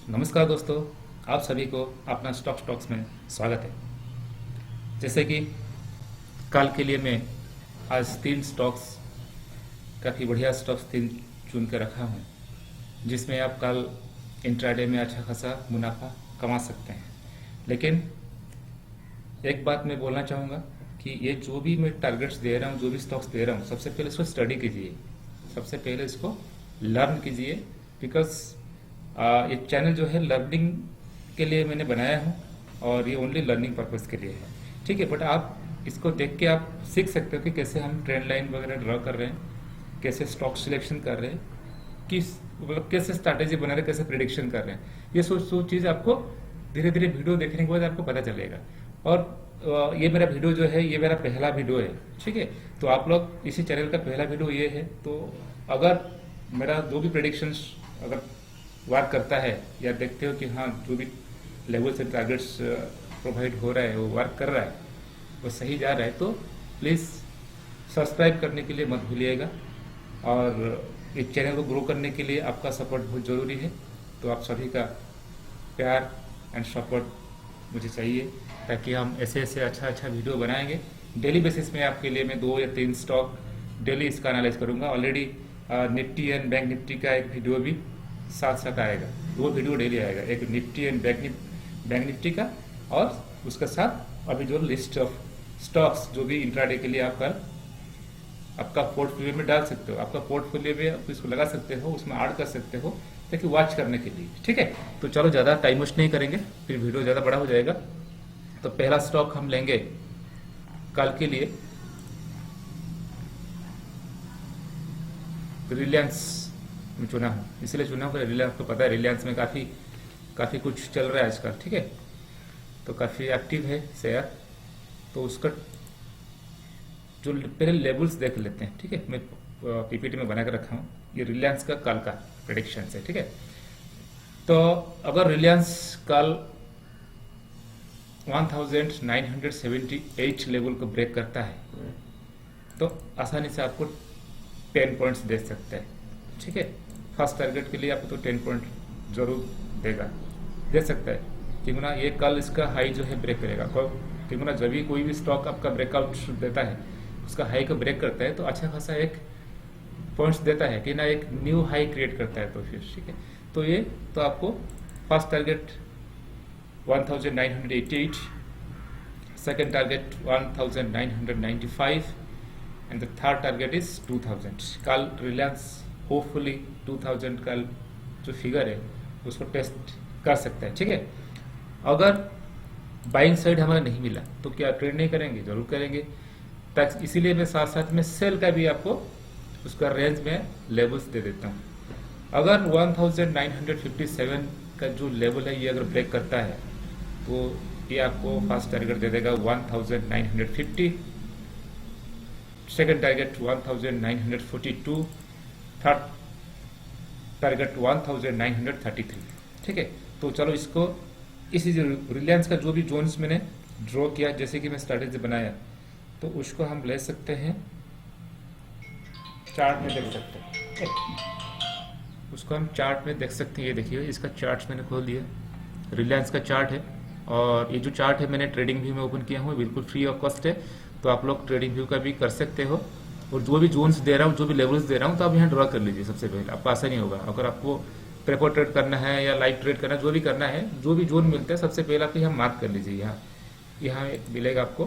नमस्कार दोस्तों, आप सभी को अपना स्टॉक्स में स्वागत है। जैसे कि कल के लिए मैं आज तीन स्टॉक्स, काफ़ी बढ़िया स्टॉक्स तीन चुन कर रखा हूँ, जिसमें आप कल इंट्राडे में अच्छा खासा मुनाफा कमा सकते हैं। लेकिन एक बात मैं बोलना चाहूँगा कि ये जो भी मैं टारगेट्स दे रहा हूँ, जो भी स्टॉक्स दे रहा हूँ, सबसे पहले इसको स्टडी कीजिए, सबसे पहले इसको लर्न कीजिए। बिकॉज ये चैनल जो है लर्निंग के लिए मैंने बनाया हूँ और ये ओनली लर्निंग पर्पज़ के लिए है, ठीक है। बट आप इसको देख के आप सीख सकते हो कि कैसे हम ट्रेंड लाइन वगैरह ड्रॉ कर रहे हैं, कैसे स्टॉक सिलेक्शन कर रहे हैं, किस मतलब कैसे स्ट्रैटेजी बना रहे हैं, कैसे प्रिडिक्शन कर रहे हैं। ये सोच चीज़ आपको धीरे धीरे वीडियो देखने के बाद आपको पता चलेगा। और ये मेरा वीडियो जो है, ये मेरा पहला वीडियो है, ठीक है। तो आप लोग इसी चैनल का पहला वीडियो ये है, तो अगर मेरा जो भी प्रेडिक्शंस अगर वर्क करता है या देखते हो कि हाँ जो भी लेवल्स एंड टारगेट्स प्रोवाइड हो रहा है वो वर्क कर रहा है, वो सही जा रहा है, तो प्लीज़ सब्सक्राइब करने के लिए मत भूलिएगा। और इस चैनल को ग्रो करने के लिए आपका सपोर्ट बहुत ज़रूरी है। तो आप सभी का प्यार एंड सपोर्ट मुझे चाहिए, ताकि हम ऐसे ऐसे अच्छा वीडियो बनाएंगे। डेली बेसिस में आपके लिए मैं 2 या 3 स्टॉक डेली इसका एनालाइज करूंगा। Already Nifty and bank Nifty का एक वीडियो भी साथ साथ आएगा, 2 वीडियो डेली आएगा, एक निफ्टी एंड बैंक निफ्टी का, और उसके साथ अभी जो लिस्ट ऑफ स्टॉक्स जो भी इंट्राडे के लिए आप कल आपका पोर्टफोलियो में डाल सकते हो, आपका पोर्टफोलियो में आप इसको लगा सकते हो, उसमें ऐड कर सकते हो, ताकि वॉच करने के लिए, ठीक है। तो चलो ज़्यादा टाइम वेस्ट नहीं करेंगे, फिर वीडियो ज़्यादा बड़ा हो जाएगा। तो पहला स्टॉक हम लेंगे कल के लिए रिलायंस में चुना हूँ, इसलिए चुना हूँ कि रिलायंस को पता है, रिलायंस में काफ़ी कुछ चल रहा है आजकल, ठीक है। तो काफ़ी एक्टिव है शेयर, तो उसका जो पहले लेवल्स देख लेते हैं, ठीक है। मैं पीपीटी में बना कर रखा हूँ, ये रिलायंस का कल का प्रेडिक्शन है, ठीक है। तो अगर रिलायंस कल 1978 लेवल को ब्रेक करता है तो आसानी से आपको 10 पॉइंट्स दे सकता है, ठीक है। फर्स्ट टारगेट के लिए आपको तो 10 पॉइंट जरूर दे सकता है, क्योंकि ना ये कल इसका हाई जो है ब्रेक करेगा। क्योंकि ना जब भी कोई भी स्टॉक आपका ब्रेकआउट देता है, उसका हाई को ब्रेक करता है, तो अच्छा खासा एक पॉइंट्स देता है कि ना एक न्यू हाई क्रिएट करता है, तो फिर ठीक है। तो ये तो आपको first target 1988, second target 1995 and the third target is 2000। कल रिलायंस होपफुली 2000 का जो फिगर है उसको टेस्ट कर सकता है, ठीक है। अगर बाइंग साइड हमें नहीं मिला तो क्या ट्रेड नहीं करेंगे? जरूर करेंगे। तक इसीलिए मैं साथ साथ में सेल का भी आपको उसका रेंज में लेवल्स दे देता हूँ। अगर 1957 का जो लेवल है ये अगर ब्रेक करता है तो ये आपको फर्स्ट टारगेट दे देगा 1950, सेकंड टारगेट 1942, थर्ड टारगेट 1933, ठीक है। तो चलो इसको इसी जो रिलायंस का जो भी जोन्स मैंने ड्रॉ किया, जैसे कि मैं स्ट्रैटेजी बनाया, तो उसको हम ले सकते हैं, चार्ट में देख सकते हैं, उसको हम चार्ट में देख सकते हैं। ये देखिए, इसका चार्ट मैंने खोल दिया, रिलायंस का चार्ट है, और ये जो चार्ट है मैंने ट्रेडिंग व्यू में ओपन किया हूँ, बिल्कुल फ्री ऑफ कॉस्ट है। तो आप लोग ट्रेडिंग व्यू का भी कर सकते हो, और जो भी जोन्स दे रहा हूँ, जो भी लेवल्स दे रहा हूँ, तो आप यहाँ ड्रॉ कर लीजिए। सबसे पहले आपको आसानी होगा, अगर आपको प्रेफर ट्रेड करना है या लाइव ट्रेड करना है, जो भी करना है, जो भी जोन मिलता है, सबसे पहले आप यहाँ मार्क कर लीजिए। यहाँ मिलेगा आपको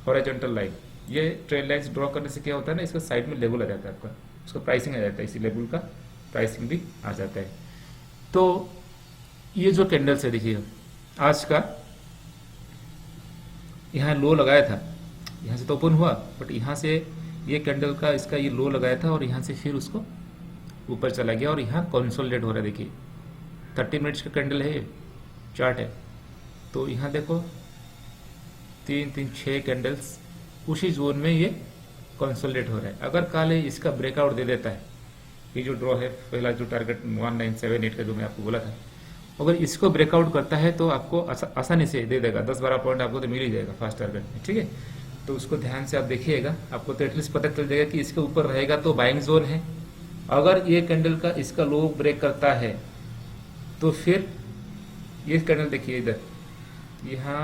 हॉरिजॉन्टल लाइन। ये ट्रेड लाइन्स ड्रॉ करने से क्या होता है ना, इसका साइड में लेवल आ जाता है, आपका उसका प्राइसिंग आ जाता है, इसी लेवल का प्राइसिंग भी आ जाता है। तो ये जो कैंडल्स है देखिए, आज का यहाँ लो लगाया था, यहाँ से तो ओपन हुआ, बट यहाँ से ये कैंडल का इसका ये लो लगाया था, और यहाँ से फिर उसको ऊपर चला गया, और यहाँ कंसोलिडेट हो रहा है। देखिए 30 मिनट्स का कैंडल है, चार्ट है। तो यहाँ देखो 6 कैंडल्स उसी जोन में ये कंसोलिडेट हो रहा है। अगर कल इसका ब्रेकआउट दे देता है, ये जो ड्रॉ है पहला जो टारगेट 1978 का जो मैं आपको बोला था, अगर इसको ब्रेकआउट करता है तो आपको आसानी से दे देगा, 10-12 पॉइंट आपको तो मिल ही जाएगा फर्स्ट टारगेट में, ठीक है। तो उसको ध्यान से आप देखिएगा, आपको तो एटलीस्ट पता चल जाएगा कि इसके ऊपर रहेगा तो बाइंग जोन है। अगर ये कैंडल का इसका लो ब्रेक करता है तो फिर ये कैंडल देखिए इधर, यहाँ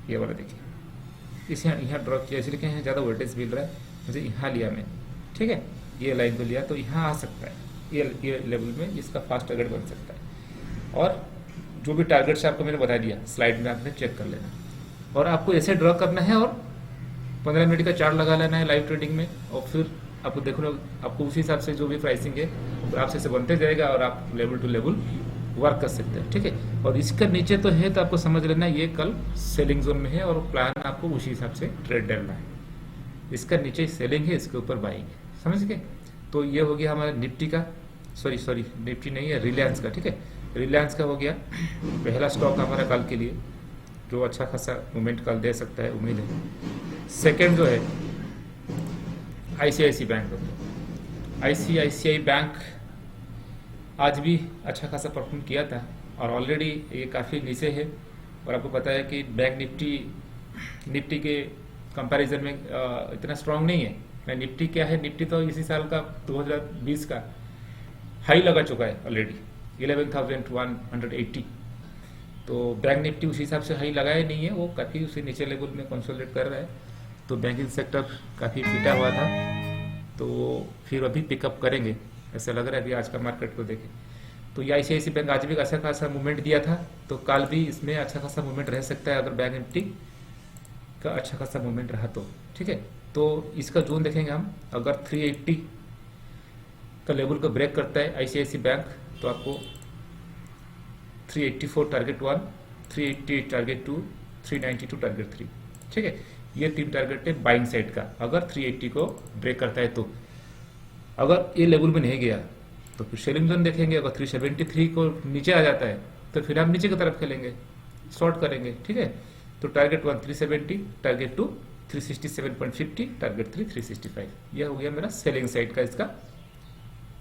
ये वाला देखिए, इसे यहाँ ड्रॉ किया, इसलिए कि यहाँ ज़्यादा वोल्टेज मिल रहा है मुझे, यहाँ लिया मैं, ठीक है, ये लाइन को लिया तो यहाँ आ सकता है, ये लेवल में इसका फास्ट टारगेट बन सकता है। और जो भी टारगेट्स आपको मैंने बता दिया स्लाइड में, आपने चेक कर लेना और आपको ऐसे ड्रॉ करना है और 15 मिनट का चार्ट लगा लेना है लाइव ट्रेडिंग में, और फिर आपको देख लो, आपको उसी हिसाब से जो भी प्राइसिंग है ग्राफ से बनते जाएगा और आप लेवल टू लेवल वर्क कर सकते हैं, ठीक है। और इसका नीचे तो है तो आपको समझ लेना ये कल सेलिंग जोन में है और प्लान आपको उसी हिसाब से ट्रेड डालना है। इसका नीचे सेलिंग है, इसके ऊपर बाइंग है, समझ गए। तो ये हो गया हमारा निफ्टी का, सॉरी निफ्टी नहीं है, रिलायंस का, ठीक है, रिलायंस का हो गया पहला स्टॉक हमारा कल के लिए जो अच्छा खासा मूवमेंट कल दे सकता है, उम्मीद है। सेकेंड जो है आईसीआईसीआई बैंक, आईसीआईसीआई बैंक आज भी अच्छा खासा परफॉर्म किया था और ऑलरेडी ये काफ़ी नीचे है, और आपको पता है कि बैंक निफ्टी के कंपैरिजन में इतना स्ट्रांग नहीं है। निफ्टी क्या है, निफ्टी तो इसी साल का 2020 का हाई लगा चुका है ऑलरेडी 11,180, तो बैंक निफ्टी उसी हिसाब से हाई लगाया नहीं है, वो काफ़ी उसी नीचे लेवल में कंसोलिडेट कर रहा है। तो बैंकिंग सेक्टर काफ़ी पीटा हुआ था, तो फिर अभी पिकअप करेंगे ऐसा लग रहा है अभी आज का मार्केट को देखें तो। ये आईसीआईसी बैंक आज भी अच्छा खासा मूवमेंट दिया था, तो कल भी इसमें अच्छा खासा मूवमेंट रह सकता है अगर बैंक निफ्टी का अच्छा खासा मूवमेंट रहा तो, ठीक है। तो इसका जोन देखेंगे हम, अगर 380 का लेवल को ब्रेक करता है आईसीआईसी बैंक तो आपको 384 टारगेट 1, 388 टारगेट 2, 392 टारगेट 3, ठीक है। ये 3 टारगेट है बाइंग साइड का, अगर 380 को ब्रेक करता है तो। अगर ये लेवल में नहीं गया तो फिर सेलिंग जोन देखेंगे, अगर 373 को नीचे आ जाता है तो फिर हम नीचे की तरफ खेलेंगे, शॉर्ट करेंगे, ठीक है। तो टारगेट 1 370, टारगेट 2 367.50, टारगेट 3 365। यह हो गया मेरा सेलिंग साइड का इसका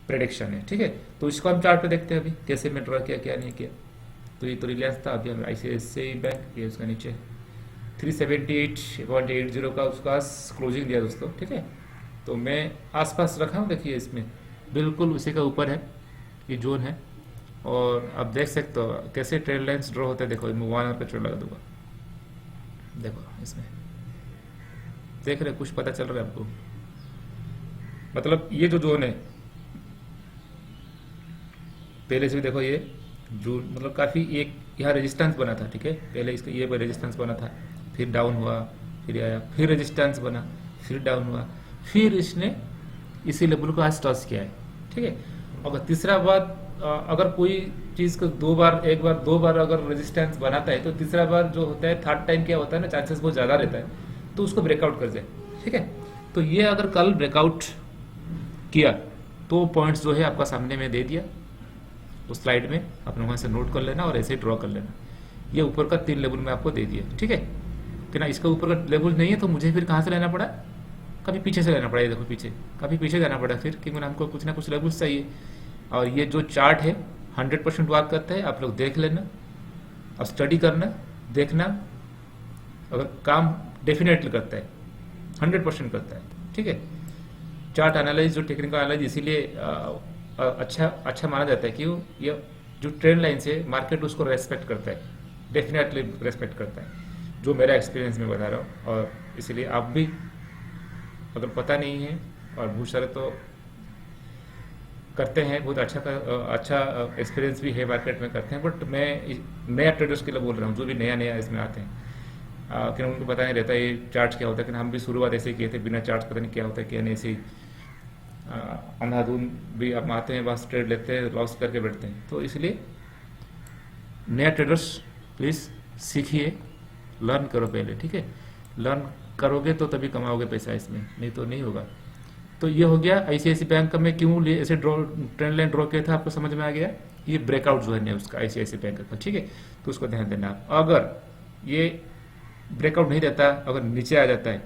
प्रेडिक्शन है, ठीक है। तो इसको हम चार्ट पे देखते हैं अभी कैसे मैं ड्रॉ किया क्या नहीं किया। तो ये तो रिलायंस था, अभी हम आईसीआईसीआई बैंक, ये उसका नीचे 378.80 का उसका क्लोजिंग दिया दोस्तों, ठीक है। तो मैं आसपास रखा हूँ, देखिए इसमें बिल्कुल उसी का ऊपर है ये जोन है, और आप देख सकते हो कैसे ट्रेड लाइन्स ड्रॉ होते हैं। देखो मैं 1 आवर पे ट्रेड लगा दूंगा, देखो इसमें देख रहे कुछ पता चल रहा है आपको, मतलब ये जो जोन है पहले से भी देखो ये जो मतलब काफ़ी एक यहाँ रेजिस्टेंस बना था, ठीक है। पहले इसका ये रेजिस्टेंस बना था, फिर डाउन हुआ, फिर आया, फिर रेजिस्टेंस बना, फिर डाउन हुआ, फिर इसने इसी लेवल को आज टच किया है, ठीक है। अगर तीसरा बार अगर कोई चीज़ को दो बार अगर रेजिस्टेंस बनाता है तो तीसरा बार जो होता है, थर्ड टाइम क्या होता है ना, चांसेस बहुत ज़्यादा रहता है तो उसको ब्रेकआउट कर जाए, ठीक है। तो ये अगर कल ब्रेकआउट किया तो पॉइंट्स जो है आपका सामने में दे दिया, उस स्लाइड में अपने वहाँ से नोट कर लेना और ऐसे ड्रॉ कर लेना। ये ऊपर का 3 लेवल में आपको दे दिया, ठीक है कि ना। इसका ऊपर का लेवल नहीं है तो मुझे फिर कहाँ से लेना पड़ा, कभी पीछे से लेना पड़ा, ये देखो पीछे, कभी पीछे जाना पड़ा फिर, क्योंकि हमको कुछ ना कुछ लेवल्स चाहिए। और ये जो चार्ट है 100% वर्क करता है, आप लोग देख लेना और स्टडी करना, देखना, अगर काम डेफिनेटली करता है, 100% करता है, ठीक है। चार्ट एनालिसिस जो टेक्निकल एनालिसिस इसीलिए अच्छा माना जाता है कि ये जो ट्रेंड लाइन से मार्केट उसको रेस्पेक्ट करता है, डेफिनेटली रेस्पेक्ट करता है, जो मेरा एक्सपीरियंस में बता रहा हूँ। और इसलिए आप भी अगर पता नहीं है और बहुत सारे तो करते हैं, बहुत अच्छा एक्सपीरियंस भी है मार्केट में करते हैं, बट मैं नया ट्रेडर्स के लिए बोल रहा हूँ जो भी नया इसमें आते हैं, कि उनको पता नहीं रहता ये चार्ट क्या होता है। कि हम भी शुरुआत ऐसे ही किए थे, बिना चार्ट पता नहीं क्या होता है क्या नहीं, ऐसे ही अंधाधुन भी हम आते हैं, बस ट्रेड लेते हैं, लॉस करके बैठते हैं। तो इसलिए नया ट्रेडर्स प्लीज़ सीखिए, लर्न करो पहले, ठीक है। लर्न करोगे तो तभी कमाओगे पैसा, इसमें नहीं तो नहीं होगा। तो ये हो गया आईसीआईसीआई बैंक का। मैं क्यों ऐसे ट्रेंड लाइन ड्रॉ किया था, आपको समझ में आ गया। ये ब्रेकआउट जो है उसका आईसीआईसीआई बैंक का, ठीक है, तो उसको ध्यान देना। अगर ये ब्रेकआउट नहीं देता, अगर नीचे आ जाता है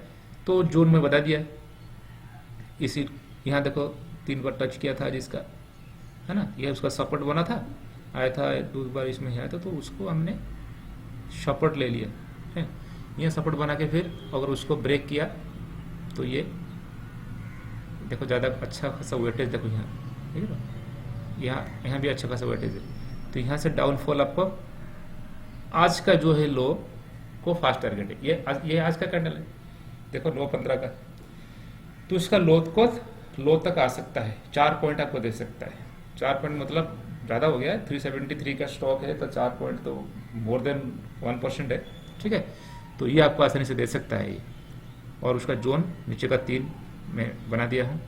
तो जोन में बता दिया, इसी यहाँ देखो 3 बार टच किया था जिसका, है ना, ये उसका सपोर्ट बना था, आया था 2 बार इसमें आया था, तो उसको हमने सपोर्ट ले लिया है। ये सपोर्ट बना के फिर अगर उसको ब्रेक किया तो ये देखो ज़्यादा अच्छा खासा वेटेज देखो यहाँ, ठीक है। यहाँ यहाँ भी अच्छा खासा वेटेज है। तो यहाँ से डाउनफॉल आपको आज का जो है लो को फास्ट टारगेट है, ये आज का कैंडल है, देखो लो 15 का, तो इसका लो तक आ सकता है, 4 पॉइंट आपको दे सकता है। 4 पॉइंट मतलब ज़्यादा हो गया है, 373 का स्टॉक है तो 4 पॉइंट तो मोर देन 1% है, ठीक है। तो ये आपको आसानी से दे सकता है ये, और उसका जोन नीचे का 3 मैं बना दिया हूँ।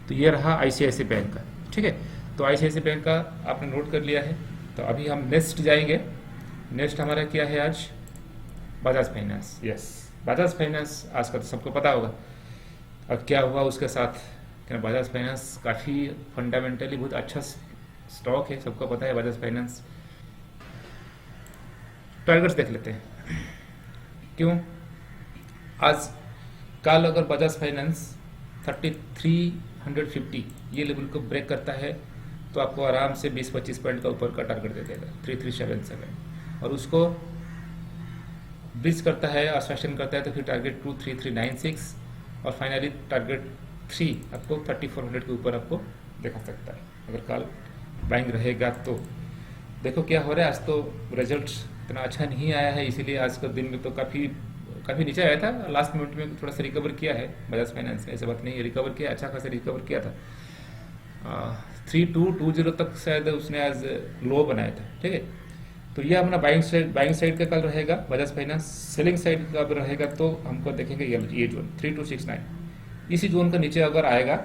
तो ये रहा ICICI बैंक का, ठीक है। तो ICICI बैंक का आपने नोट कर लिया है। तो अभी हम नेक्स्ट जाएंगे। नेक्स्ट हमारा क्या है आज? Bajaj finance. Yes, Bajaj finance आज का तो सबको पता होगा और क्या हुआ उसके साथ। क्या बजाज फाइनेंस काफ़ी फंडामेंटली बहुत अच्छा स्टॉक है, सबको पता है बजाज फाइनेंस। टारगेट्स देख लेते हैं क्यों। आज कल अगर बजाज फाइनेंस 3350 ये लेवल को ब्रेक करता है तो आपको आराम से 20-25 पॉइंट का ऊपर का टारगेट दे देगा 3377, और उसको ब्रिज करता है, आश्वासन करता है तो फिर टारगेट 23396, और फाइनली टारगेट 3 आपको 3400 के ऊपर आपको दिखा सकता है अगर कल बाइंग रहेगा तो। देखो क्या हो रहा है, आज तो रिजल्ट इतना अच्छा नहीं आया है, इसीलिए आज का दिन में तो काफ़ी नीचे आया था। लास्ट मिनट में थोड़ा सा रिकवर किया है बजाज फाइनेंस ने, ऐसा बात नहीं है, रिकवर किया, अच्छा खासा रिकवर किया था। 3220 तक शायद उसने आज लो बनाया था, ठीक है। तो ये अपना बाइंग साइड का कल रहेगा बजाज फाइनेंस। सेलिंग साइड का रहेगा तो हमको देखेंगे ये जोन 3269, इसी जोन का नीचे अगर आएगा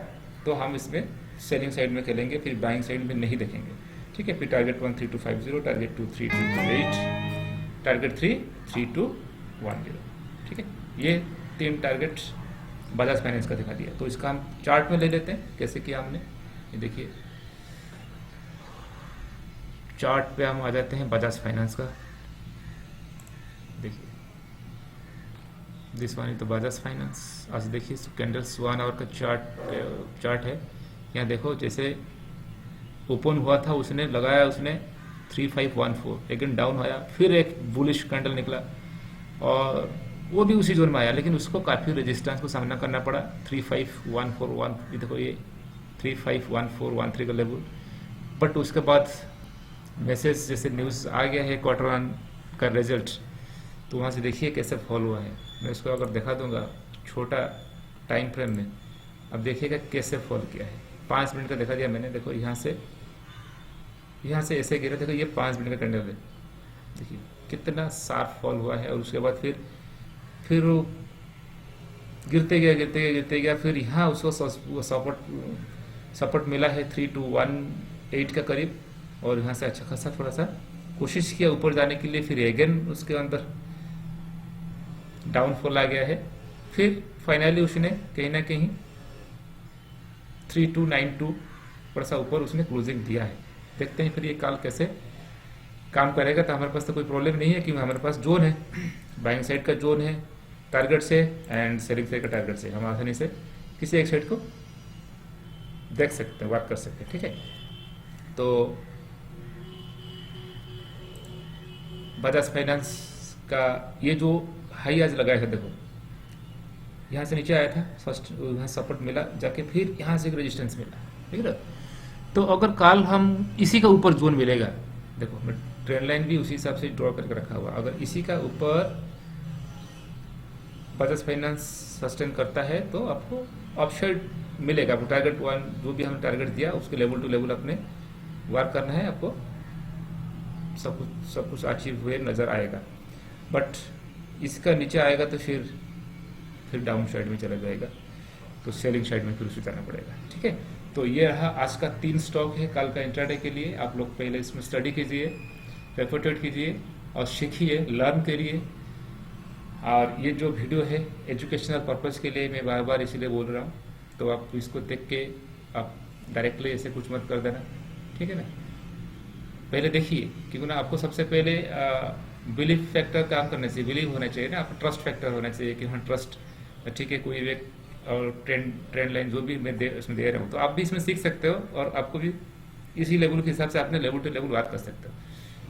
तो हम इसमें सेलिंग साइड में खेलेंगे, फिर बाइंग साइड में नहीं देखेंगे, ठीक है। फिर टारगेट 13250, टारगेट 23228, टारगेट 33210, ठीक है। ये 3 टारगेट बजाज फाइनेंस का दिखा दिया। तो इसका हम चार्ट में ले लेते हैं, कैसे किया हमने, ये देखिए चार्ट पे हम आ जाते हैं बजाज फाइनेंस का। देखिए दिस वन इज तो बजाज फाइनेंस। आज देखिए कैंडल्स 1 आवर का चार्ट है। यहाँ देखो जैसे ओपन हुआ था उसने लगाया, उसने 3514 लेकिन डाउन आया, फिर एक बुलिश कैंडल निकला और वो भी उसी जोन में आया, लेकिन उसको काफ़ी रेजिस्टेंस को सामना करना पड़ा। 35141, ये देखो ये 351413 का लेवल। बट उसके बाद मैसेज जैसे न्यूज़ आ गया है क्वार्टर 1 का रिजल्ट, तो वहाँ से देखिए कैसे फॉल हुआ है। मैं इसको अगर दिखा दूंगा छोटा टाइम फ्रेम में, अब देखिएगा कैसे फॉल किया है। 5 मिनट का दिखा दिया मैंने, देखो यहाँ से ऐसे गिरा, देखो ये 5 मिनट का कैंडल है, देखिए कितना शार्प फॉल हुआ है। और उसके बाद फिर वो गिरते गया, फिर यहाँ उसको सपोर्ट मिला है 3218 का करीब, और यहाँ से अच्छा खासा थोड़ा सा कोशिश किया ऊपर जाने के लिए, फिर अगेन उसके अंदर डाउनफॉल आ गया है। फिर फाइनली उसने कहीं ना कहीं 3292 थोड़ा सा ऊपर उसने क्लोजिंग दिया है। देखते हैं फिर ये कल कैसे काम करेगा। तो हमारे पास तो कोई प्रॉब्लम नहीं है क्योंकि हमारे पास जोन है, बाइंग साइड का जोन है टारगेट से, एंड सेलिंग साइड का टारगेट से। हम आसानी से किसी एक साइड को देख सकते हैं, वर्क कर सकते हैं, ठीक है। तो बजाज फाइनेंस का ये जो हाई आज लगाया है, देखो यहाँ से नीचे आया था, फर्स्ट यहाँ सपोर्ट मिला जाके, फिर यहाँ से एक रेजिस्टेंस मिला, ठीक है। तो अगर कल हम इसी का ऊपर जोन मिलेगा, देखो मैं ट्रेंड लाइन भी उसी हिसाब से ड्रॉ करके रखा हुआ, अगर इसी का ऊपर बजाज फाइनेंस सस्टेन करता है तो आपको अपसाइड मिलेगा। आपको टारगेट 1 जो भी हमने टारगेट दिया उसके लेवल टू लेवल अपने वर्क करना है, आपको सब कुछ अचीव हुए नज़र आएगा। बट इसका नीचे आएगा तो फिर डाउन साइड में चला जाएगा, तो सेलिंग साइड में फिर उसे जाना पड़ेगा, ठीक है। तो ये रहा आज का 3 स्टॉक है कल का इंट्राडे के लिए। आप लोग पहले इसमें स्टडी कीजिए, रेपोर्टेड कीजिए और सीखिए, लर्न करिए। और ये जो वीडियो है एजुकेशनल पर्पज़ के लिए मैं बार बार इसीलिए बोल रहा हूँ, तो आप इसको देख के आप डायरेक्टली ऐसे कुछ मत कर देना, ठीक है ना। पहले देखिए, क्योंकि ना आपको सबसे पहले बिलीफ फैक्टर काम करने से बिलीव होना चाहिए ना, आपको ट्रस्ट फैक्टर होना चाहिए कि हाँ ट्रस्ट, ठीक है, कोई एक और ट्रेंड लाइन जो भी मैं उसमें दे रहा हूँ तो आप भी इसमें सीख सकते हो, और आपको भी इसी लेवल के हिसाब से अपने लेवल टू लेवल बात कर सकते हो,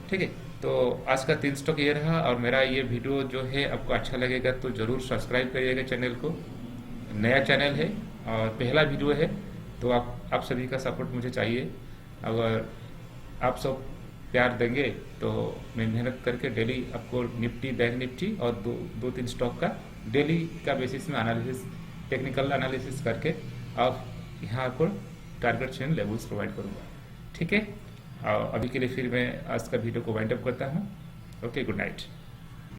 ठीक है। तो आज का 3 स्टॉक ये रहा, और मेरा ये वीडियो जो है आपको अच्छा लगेगा तो ज़रूर सब्सक्राइब करिएगा चैनल को। नया चैनल है और पहला वीडियो है, तो आप सभी का सपोर्ट मुझे चाहिए। अगर आप सब प्यार देंगे तो मैं मेहनत करके डेली आपको निफ्टी, बैंक निफ्टी और दो तीन स्टॉक का डेली का बेसिस में एनालिसिस, टेक्निकल एनालिसिस करके और यहाँ पर टारगेट चेन लेवल्स प्रोवाइड करूँगा। ठीक है, और अभी के लिए फिर मैं आज का वीडियो को वाइंड अप करता हूँ। Okay, good night.